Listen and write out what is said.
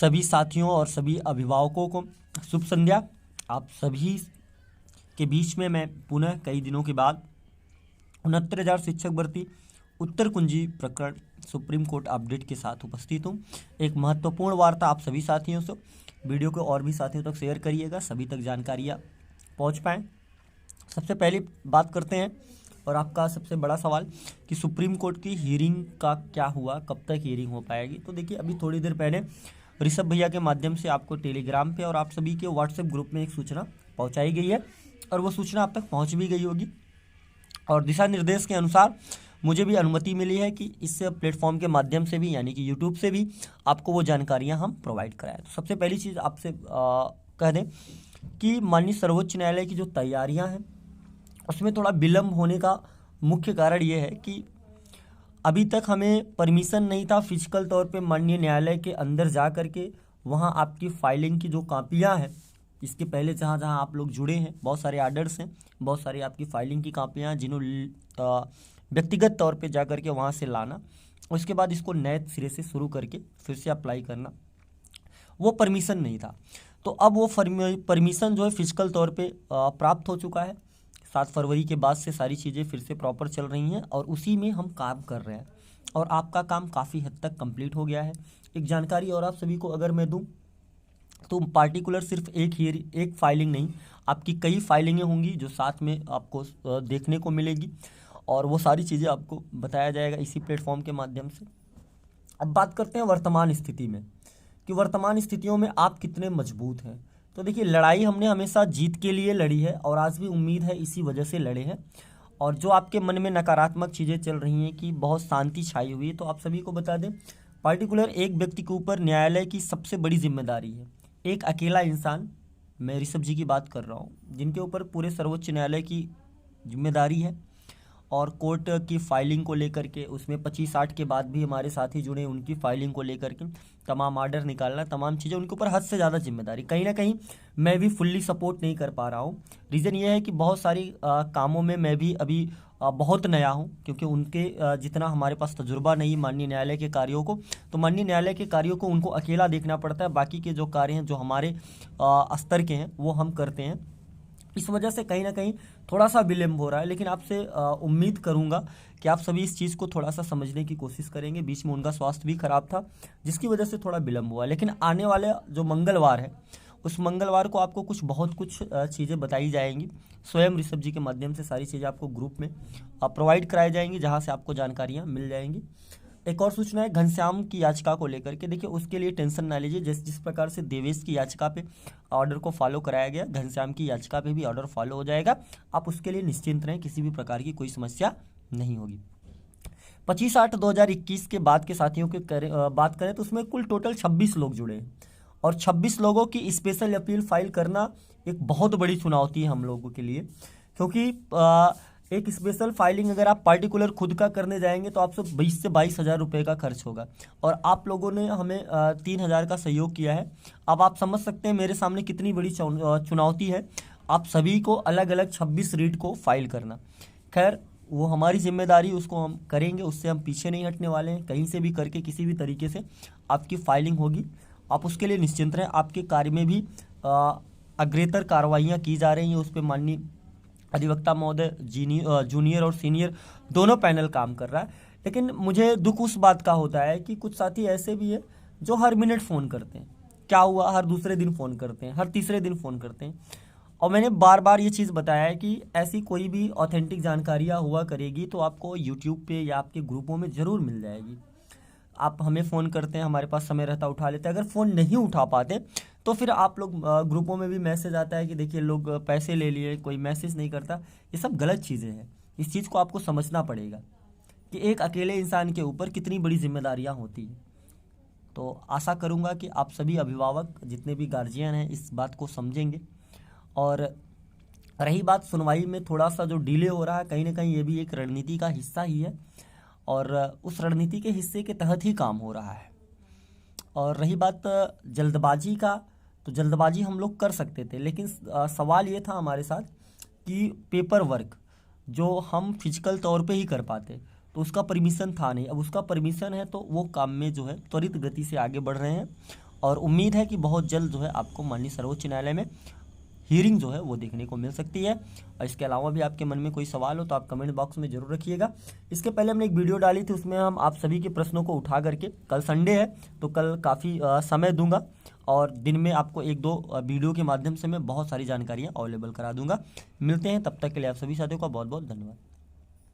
सभी साथियों और सभी अभिभावकों को शुभ संध्या। आप सभी के बीच में मैं पुनः कई दिनों के बाद 69,000 शिक्षक भर्ती उत्तर कुंजी प्रकरण सुप्रीम कोर्ट अपडेट के साथ उपस्थित हूँ। एक महत्वपूर्ण वार्ता आप सभी साथियों से, वीडियो को और भी साथियों तक शेयर करिएगा, सभी तक जानकारियाँ पहुँच पाएँ। सबसे पहले बात करते हैं और आपका सबसे बड़ा सवाल कि सुप्रीम कोर्ट की हियरिंग का क्या हुआ, कब तक हियरिंग हो पाएगी। तो देखिए, अभी थोड़ी देर पहले ऋषभ भैया के माध्यम से आपको टेलीग्राम पे और आप सभी के व्हाट्सएप ग्रुप में एक सूचना पहुंचाई गई है और वो सूचना आप तक पहुंच भी गई होगी और दिशा निर्देश के अनुसार मुझे भी अनुमति मिली है कि इस प्लेटफॉर्म के माध्यम से भी, यानी कि यूट्यूब से भी आपको वो जानकारियाँ हम प्रोवाइड कराएं। तो सबसे पहली चीज़ आपसे कह दें कि माननीय सर्वोच्च न्यायालय की जो तैयारियाँ हैं उसमें थोड़ा विलम्ब होने का मुख्य कारण ये है कि अभी तक हमें परमिशन नहीं था फिजिकल तौर पे माननीय न्यायालय के अंदर जा कर के वहाँ आपकी फाइलिंग की जो कापियाँ हैं, इसके पहले जहाँ जहाँ आप लोग जुड़े हैं, बहुत सारे आर्डर्स हैं, बहुत सारी आपकी फाइलिंग की कापियाँ हैं जिन्होंने व्यक्तिगत तौर पे जा कर के वहाँ से लाना, उसके बाद इसको नए सिरे से शुरू करके फिर से अप्लाई करना, वो परमिशन नहीं था। तो अब वो परमिशन जो है फिजिकल तौर पे प्राप्त हो चुका है। 7 फरवरी के बाद से सारी चीज़ें फिर से प्रॉपर चल रही हैं और उसी में हम काम कर रहे हैं और आपका काम काफ़ी हद तक कंप्लीट हो गया है। एक जानकारी और आप सभी को अगर मैं दूं तो पार्टिकुलर सिर्फ एक फाइलिंग नहीं, आपकी कई फाइलिंगें होंगी जो साथ में आपको देखने को मिलेगी और वो सारी चीज़ें आपको बताया जाएगा इसी प्लेटफॉर्म के माध्यम से। अब बात करते हैं वर्तमान स्थिति में कि वर्तमान स्थितियों में आप कितने मजबूत हैं। तो देखिए, लड़ाई हमने हमेशा जीत के लिए लड़ी है और आज भी उम्मीद है इसी वजह से लड़े हैं। और जो आपके मन में नकारात्मक चीज़ें चल रही हैं कि बहुत शांति छाई हुई है, तो आप सभी को बता दें पार्टिकुलर एक व्यक्ति के ऊपर न्यायालय की सबसे बड़ी जिम्मेदारी है। एक अकेला इंसान, मैं ऋषभ जी की बात कर रहा हूँ, जिनके ऊपर पूरे सर्वोच्च न्यायालय की जिम्मेदारी है और कोर्ट की फाइलिंग को लेकर के उसमें 25-8 के बाद भी हमारे साथी जुड़े, उनकी फाइलिंग को लेकर के तमाम आर्डर निकालना, तमाम चीज़ें उनके ऊपर हद से ज़्यादा जिम्मेदारी। कहीं ना कहीं मैं भी फुल्ली सपोर्ट नहीं कर पा रहा हूँ। रीज़न ये है कि बहुत सारी कामों में मैं भी अभी बहुत नया हूँ, क्योंकि उनके जितना हमारे पास तजुर्बा नहीं माननीय न्यायालय के कार्यों को, तो माननीय न्यायालय के कार्यों को उनको अकेला देखना पड़ता है, बाकी के जो कार्य हैं जो हमारे स्तर के हैं वो हम करते हैं। इस वजह से कहीं ना कहीं थोड़ा सा विलम्ब हो रहा है, लेकिन आपसे उम्मीद करूंगा कि आप सभी इस चीज़ को थोड़ा सा समझने की कोशिश करेंगे। बीच में उनका स्वास्थ्य भी खराब था जिसकी वजह से थोड़ा विलम्ब हुआ, लेकिन आने वाले जो मंगलवार है उस मंगलवार को आपको बहुत कुछ चीज़ें बताई जाएंगी। स्वयं ऋषभ जी के माध्यम से सारी चीज़ें आपको ग्रुप में प्रोवाइड कराई जाएंगी, जहाँ से आपको जानकारियाँ मिल जाएंगी। एक और सूचना है घनश्याम की याचिका को लेकर के। देखिए, उसके लिए टेंशन ना लीजिए, जिस प्रकार से देवेश की याचिका पे ऑर्डर को फॉलो कराया गया, घनश्याम की याचिका पे भी ऑर्डर फॉलो हो जाएगा। आप उसके लिए निश्चिंत रहें, किसी भी प्रकार की कोई समस्या नहीं होगी। 25/8/2021 के बाद के साथियों के बात करें तो उसमें कुल टोटल 26 लोग जुड़े हैं और 26 लोगों की स्पेशल अपील फाइल करना एक बहुत बड़ी चुनौती है हम लोगों के लिए, क्योंकि एक स्पेशल फाइलिंग अगर आप पार्टिकुलर खुद का करने जाएंगे तो आपसे 20 से 22 हज़ार रुपये का खर्च होगा और आप लोगों ने हमें 3,000 का सहयोग किया है। अब आप समझ सकते हैं मेरे सामने कितनी बड़ी चुनौती है आप सभी को अलग अलग 26 रीड को फाइल करना। खैर, वो हमारी जिम्मेदारी, उसको हम करेंगे, उससे हम पीछे नहीं हटने वाले हैं। कहीं से भी करके किसी भी तरीके से आपकी फाइलिंग होगी, आप उसके लिए निश्चिंत रहें। आपके कार्य में भी अग्रेतर कार्रवाइयाँ की जा रही हैं, उस पर माननीय अधिवक्ता महोदय जूनियर और सीनियर दोनों पैनल काम कर रहा है। लेकिन मुझे दुख उस बात का होता है कि कुछ साथी ऐसे भी है जो हर मिनट फ़ोन करते हैं, क्या हुआ, हर दूसरे दिन फ़ोन करते हैं, हर तीसरे दिन फ़ोन करते हैं। और मैंने बार बार ये चीज़ बताया है कि ऐसी कोई भी ऑथेंटिक जानकारियाँ हुआ करेगी तो आपको यूट्यूब पे या आपके ग्रुपों में ज़रूर मिल जाएगी। आप हमें फ़ोन करते हैं, हमारे पास समय रहता उठा लेते हैं। अगर फ़ोन नहीं उठा पाते तो फिर आप लोग ग्रुपों में भी मैसेज आता है कि देखिए लोग पैसे ले लिए, कोई मैसेज नहीं करता। ये सब गलत चीज़ें हैं, इस चीज़ को आपको समझना पड़ेगा कि एक अकेले इंसान के ऊपर कितनी बड़ी जिम्मेदारियां होती हैं। तो आशा करूंगा कि आप सभी अभिभावक, जितने भी गार्जियन हैं, इस बात को समझेंगे। और रही बात सुनवाई में थोड़ा सा जो डिले हो रहा है, कहीं ना कहीं ये भी एक रणनीति का हिस्सा ही है और उस रणनीति के हिस्से के तहत ही काम हो रहा है। और रही बात जल्दबाजी का, तो जल्दबाजी हम लोग कर सकते थे, लेकिन सवाल ये था हमारे साथ कि पेपर वर्क जो हम फिजिकल तौर पे ही कर पाते तो उसका परमिशन था नहीं। अब उसका परमिशन है तो वो काम में जो है त्वरित गति से आगे बढ़ रहे हैं और उम्मीद है कि बहुत जल्द जो है आपको माननीय सर्वोच्च न्यायालय में हियरिंग जो है वो देखने को मिल सकती है। और इसके अलावा भी आपके मन में कोई सवाल हो तो आप कमेंट बॉक्स में जरूर रखिएगा। इसके पहले हमने एक वीडियो डाली थी, उसमें हम आप सभी के प्रश्नों को उठा करके, कल संडे है तो कल काफ़ी समय दूंगा और दिन में आपको 1-2 वीडियो के माध्यम से मैं बहुत सारी जानकारियाँ अवेलेबल करा दूंगा। मिलते हैं, तब तक के लिए आप सभी साथियों का बहुत बहुत धन्यवाद।